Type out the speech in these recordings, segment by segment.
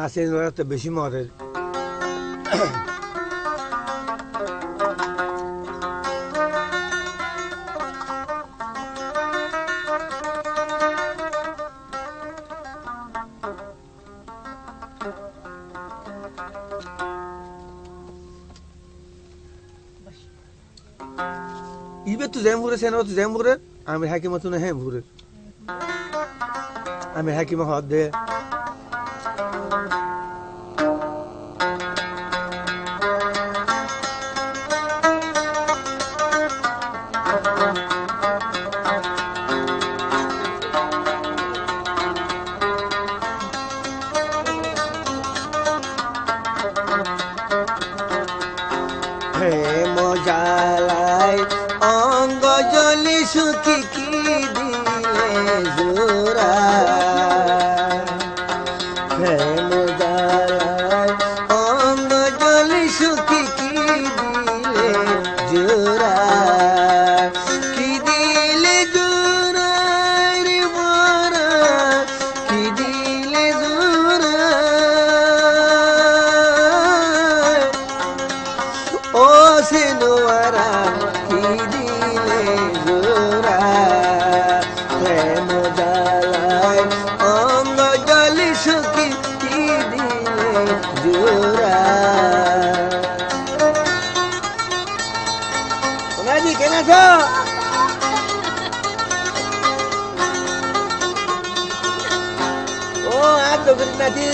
আছে তো বেশি মরে ইবে তো জেমপুরে সেনা তো জেমপুরে আমি হাকিম তো না হেমপুরে আমি হাকিম হদ দে হে মজালাই অঙ্গ জলি সুখী কি দিলে জোরা হে মজালাই অঙ্গ জলি সুখী কি দিলে জোরা কি দিলে জোরা রে মোরা কি দিলে জোরা ও সিনুয়ারা কি দিলে জোরা প্রেম জ্বালায় অঙ্গ জলি সুখী কি দিলে জোরা ওনাজি কেন আছো ও আর তো নাতি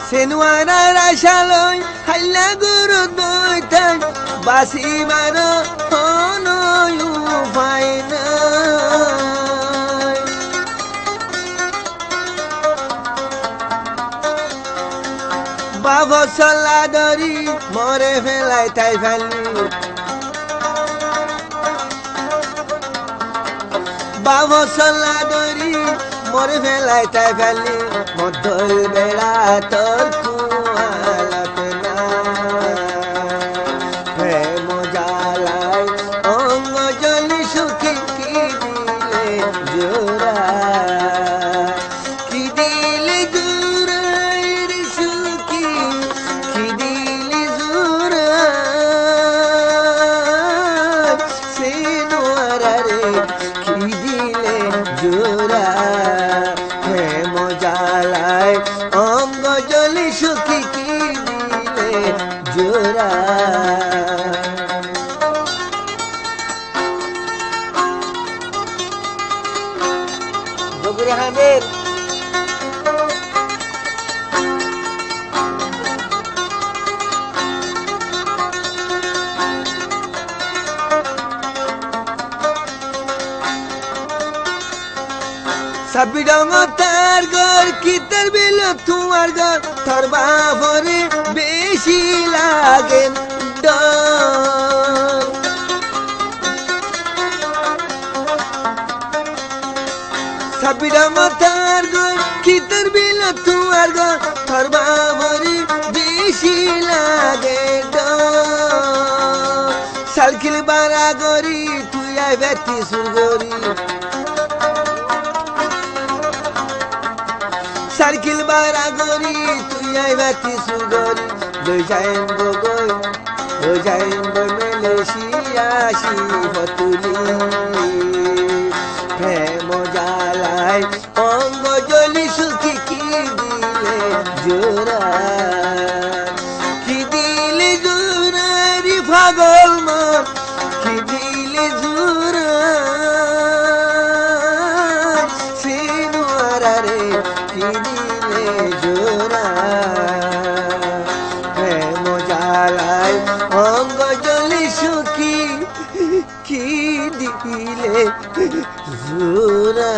সেনুয়ারা রাশালই হাইলা গুরু দইতাই বাসি মারো হনয়ু ফাইনা বাবা সলা দরি মরে ফেলাই তাই ফেলি বাবা সলা দরি মরে ফেলাই তাই ফেলি মধ্যল বেড়া তোর কুয়ালত না প্রেম জ্বালাই অঙ্গ জলি সুখী কি দিলে জোরা কি দিলে জোরা রে সুখী কি দিলে জোরা সিনুয়ারা রে কি দিলে জোরা প্রেম জ্বালায় অঙ্গ জলি সুখী কি দিলে জোরা বগুড়া হামের সাবি রঙ তার ঘর কি তার বিল তোমার ঘর তোর বাবরে বেশি লাগে ডর সাবি রঙ তার ঘর কি তার বিল তোমার ঘর তোর বাবরে বেশি লাগে ডর সালকিল বারা গরি তুই আই বেতি সুরগরি সার্কিল বারা গরি তুই আইবাতি সুগরি লই যাইম গই লই যাইম মেলেশিয়া শিবতুলি প্রেম জ্বালায় অঙ্গ জলি সুখী কি দিলে জোরা কি দিলে জোরা রে পাগল মন কি দিলে জোরা সিনুয়ারা রে কি দিলে জোরা প্রেম জ্বালায় অঙ্গ জলি সুখী কি দিলে জোরা।